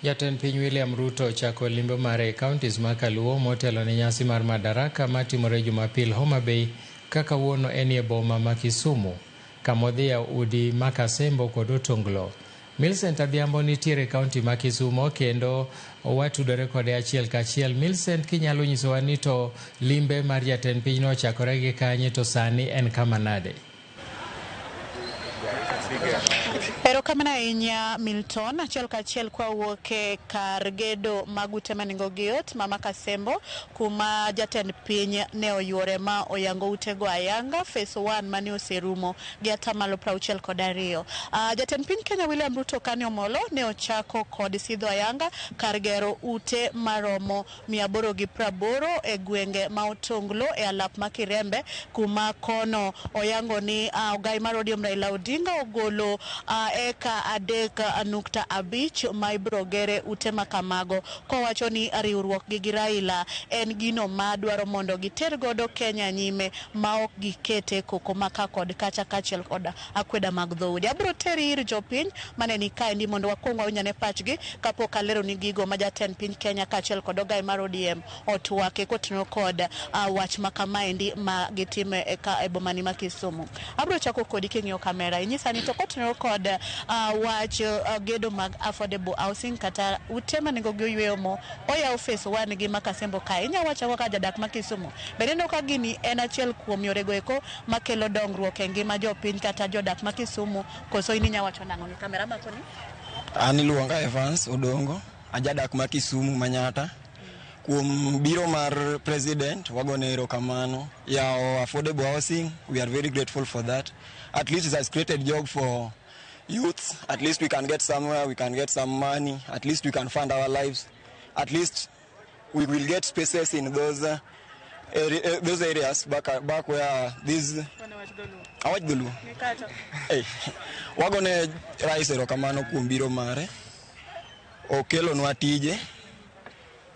Jatend piny William Ruto chako limbe mare counties ma Kaluo motelo ne nyasi mar Madaraka matimore Jumapil Homa Bay kaka wuono enie boma ma Kisumu, kamodhia udi ma Kasembo kod Otonglo. Millicent Adhiambo nitiere kaunti ma Kisumu kendo watudore kode achiel kachiel. Millicent, kinyalo nyisowa ni to limbe mar jatend piny no chakore gi kanye to sani en kama nade? Erokamano ahinya Milton, achiel kachiel kwa wuoke kar gedo mag ute maningo gi yot mama Kasembo kuma jatend piny ne oyuore ma oyango utego ayanga phase 1 mane oserumo gi atamalo 62. Jatend piny Kenya William Ruto kane omolo ne ochako kod sidho ayanga kar gero ute maromo 880 e gwenge ma Otonglo e alap ma Kirembe kuma kono oyango ni ogai mar ODM Raila Odinga ogolo eka 3.5 ma ibro gere ute makamago, kowacho ni riwruok gi Raila en gino ma dwaro mondo giter godo Kenya nyime ma ok gikete koko maka kod kacha kachiel kod akweda mag dhoudi. Abro teri ir jopiny mane ni kaendi mondo wakwong wawinjane pachgi kapok alero ni gigo ma jatend piny Kenya kachiel kod ogai mar ODM otwake koting'o kod wach makamaendi ma gitime e bomani ma Kisumu. Abro chako kodi king'iyo kamera inyisa ni to koting'o kod wach gedo mag affordable housing kata ute maningo gi oyweyo mo oyaw phase 1 gi ma Kasembo kae. Inya wacho kaka jadak ma Kisumu bende no ka gini en achiel kuom yorego eko makelo dongruok e ngima jopiny kata jodak ma Kisumu, koso in inya wacho nang'o? Ni kamera mako ni an iluonga Evans Odongo, ajadak ma Kisumu Manyata. Kuom biro mar president wagone erokamano yaw affordable housing. We are very grateful for that. At least it has created job for youth. At least we can get somewhere, we can get some money. At least we can fund our lives. At least we will get spaces in those areas back where these awajgulu. Hey, wagone rais erokamano kuom biro mare. Okelo nwa tije.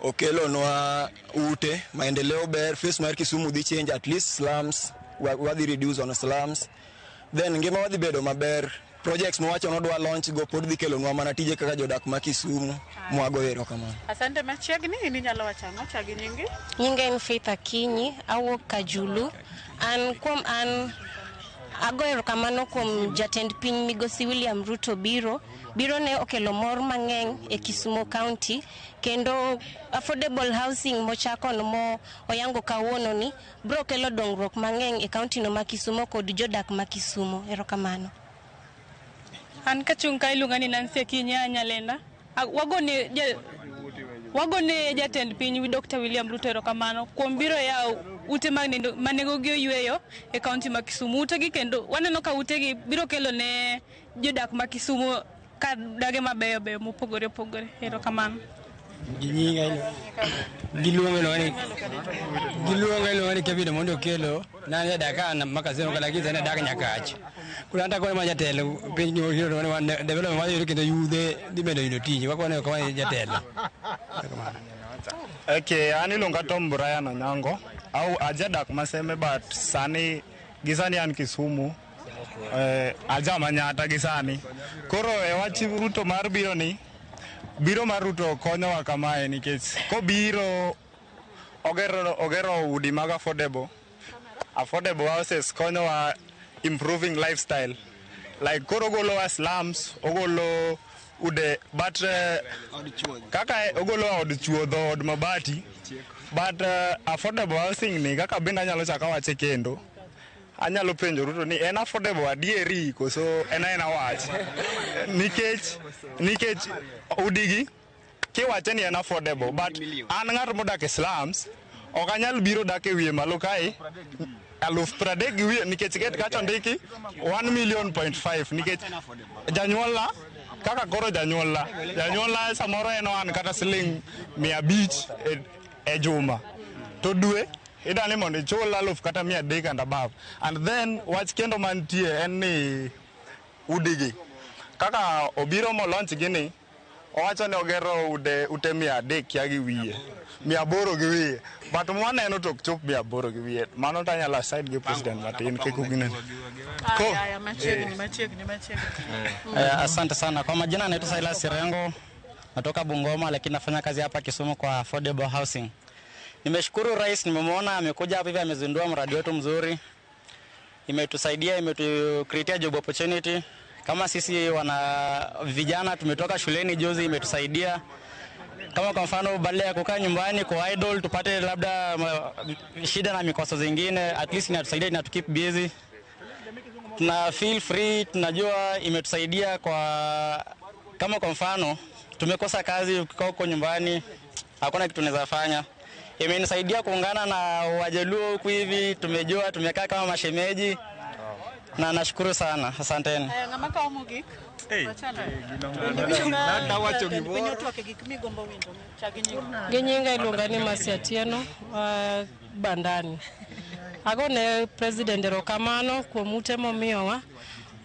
Okelo nwa ute maendeleo ber. Face mar Kisumu dhi change, at least slums wadhi reduce on slums. Then ngima wadhi bedo maber. Projects mwacho no dwa launch go pod dhi kelo nwa mana tije kaka jodak ma Kisumu. Mwago erokamano. Asante machiegni. Ini nyalo wacho ang'o? Chagi nyingi? Nyinga en Faith Akinyi, awuok Kajulu. An ago erokamano kuom jatend piny Migosi William Ruto biro ne okelo mor mang'eny e Kisumu County, kendo affordable housing mochako no mo oyango kawuono ni bro kelo dongruok mang'eny e county no ma Kisumu kod jodak ma Kisumu. Erokamano. An kachung' ka iluonga ni Nancy Akinyi Nyalenda. Wagone jatend piny Dr. William Ruto erokamano kuom biro yaw ute manego gi oyweyo e county ma Kisumu. Utegi kendo waneno ka utegi biro kelo ne jodak ma Kisumu ka dage mabeyo beyo mopogore opogore. Erokamano. Giluongo ni Kevin mondo kelo na daka na Makasembo kala giza na daka nyakach. Kulanta ko ma jatelo piny no hiro ne development ma yoro kendo yude di bedo ino tiji wakone ko ma jatelo. Okay, ani lunga Tom Brian Onyango au ajadak Maseme but sani gisani an Kisumu aja Manyata gisani. Koro e wachi Ruto mar biro mar Ruto konyowa kamae nikech kobiro ogero udi mag affordable houses konyowa improving lifestyle, like koro ogolo slums, ogolo ude but kaka ogolo od chuodho od mabati but affordable housing ni kaka bende anyalo chaka wache kendo anyalo penjo Ruto ni en affordable adieri koso en wach nikech udigi kiwache ni en affordable but an ng'at modak e slums ok anyal biro dak e wiye malo kae 30,000 gi wiye nikech ket kacho ndiki 1.5 million nikech janyuolna kaka koro janyuolna samoro en an kata siling 500 e juma to dwe idani mondo ichul 1,000 kata 300 and above. And then wach kendo mantie en ni udigi kaka obiro mo launch gini owacho ni ogero ute 300 kia gi wiye 800 gi wiye but mwaneno tok chop 800 gi wiye mano tanyala side gi president matin kikugine. Machiegni. Asante sana kwa majina naitwa Silas Sirengo natoka Bungoma lakini nafanya kazi hapa Kisumu kwa affordable housing. Nimeshukuru rais, nimemwona amekuja hapa hivi amezindua mradi wetu mzuri. Imetusaidia, imetucreate job opportunity. Kama sisi wana vijana tumetoka shuleni juzi, imetusaidia. Kama kwa mfano badala ya kukaa nyumbani kwa idle tupate labda shida na mikoso zingine, at least inatusaidia, ina keep busy. Tuna feel free, tunajua imetusaidia kwa kama kwa mfano tumekosa kazi, ukikaa huko nyumbani hakuna kitu tunaweza fanya. Imenisaidia kuungana na Wajaluo huku hivi, tumejua tumekaa kama mashemeji. Na nashukuru sana, asanteni. Ngamaka omugik. Ginyinga iluonga ni Mercy Atieno Bandani. Agone President erokamano kuom ute momiyowa.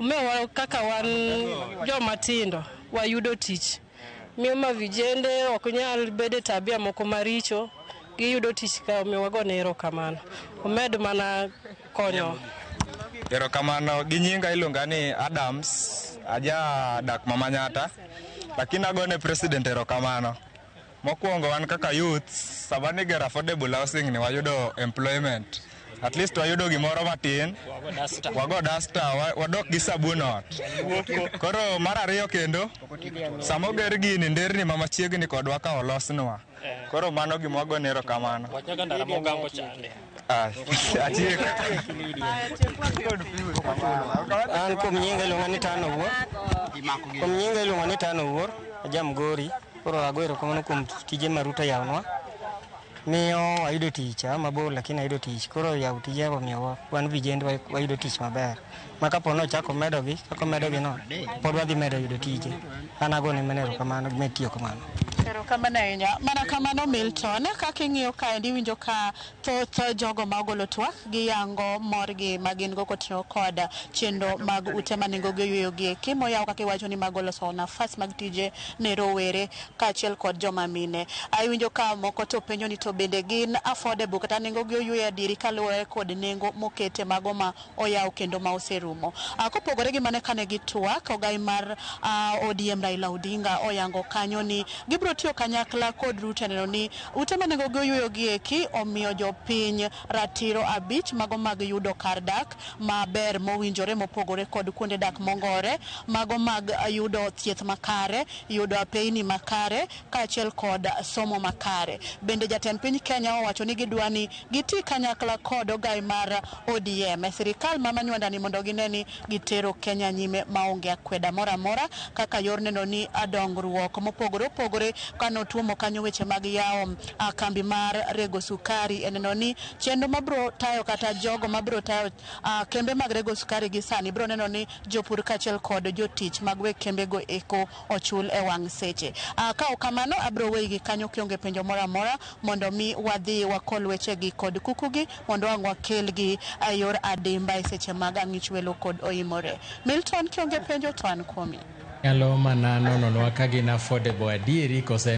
Umewa kaka wan joma tindo wayudo tich. Miyo ma vijende ok nyal bede tabia moko maricho, giyudo tich ka omiyo wagone erokamano. Omed mana konyo. Erokamano, ginyinga iluonga ni Adams, aja dak Mamanyata, lakini agone President erokamano. Mokuongo wan kaka youth, sabani gera affordable housing ni wayudo employment. At least wayudo gimoro matin, wago dasta, wadok gi sabunot. Koro mar ariyo kendo, samo ger gini nderni mamachiegni kodwa ka olosnwa. Koro mano gimwagone erokamano. An kuom nyinga iluonga ni Tano Wuor. Kuom nyinga iluonga ni Tano Wuor, aja Mgori. Koro ago erokamano kuom tije ma Ruto yawnwa. Miyo ayudo tich mabor lakini ayudo tich. Koro yaw tije miyo wan vijende wayudo tich maber. Maka pono chako medogi, kako medogi no. Pod wadhi medo yudo tije. An agone mana erokamano gimetiyo kamano. Erokamano ahinya. Mana kamano Milton, kaka ing'iyo kaendi winjo ka thoth jogo ma ogolo twak gi yango morgi magin go kotiyo kod chenro mag ute ma nengogi oyueyo gi eki moyaw kaka iwacho ni mag loso nafas mag tije ne rowere kaachiel kod joma mine. Iwinjo ka moko to penjo ni to bende gin affordable kata nengogi oyueyo adieri kaluwore kod nengo mokete mago ma oyaw kendo ma oserumo. Kopogore gi mane kane gi twak, ogai mar ODM Raila Odinga oyango kanyo ni gibro tiyo kanyakla kod Ruto neno ni ute ma nengogi oyueyo gi eki omiyo jopiny ratiro 5 mago mag yudo kar dak maber mowinjore mopogore kod kuonde dak mongore, mago mag yudo thieth makare, yudo apeyni makare kaachiel kod somo makare. Bende jatend piny Kenya owacho ni gidwani giti kanyakla kod ogai mar ODM sirikal mamanywanda ni mondo gineni gitero Kenya nyime maonge akweda mora mora kaka yor neno ni dongruok mopogore opogore kano tuomo kanyo weche mag yawo kambi mar rego sukari eneno ni chenro mabro tayo kata jogo mabro tayo kembe mag rego sukari gi sani bro neno ni jopur kaachiel kod jotich mag we kembe go eko ochul e wang' seche. Ka okamano abro wegi kanyo kionge penjo mora mora mondo mi wadhi wakol weche gi kod kukugi mondo wang' wakel gi yor adimba e seche mag ang'ich welo kod oimore. Milton kionge penjo to an kuomi. Nyalo mana nono ka gin affordable adieri kose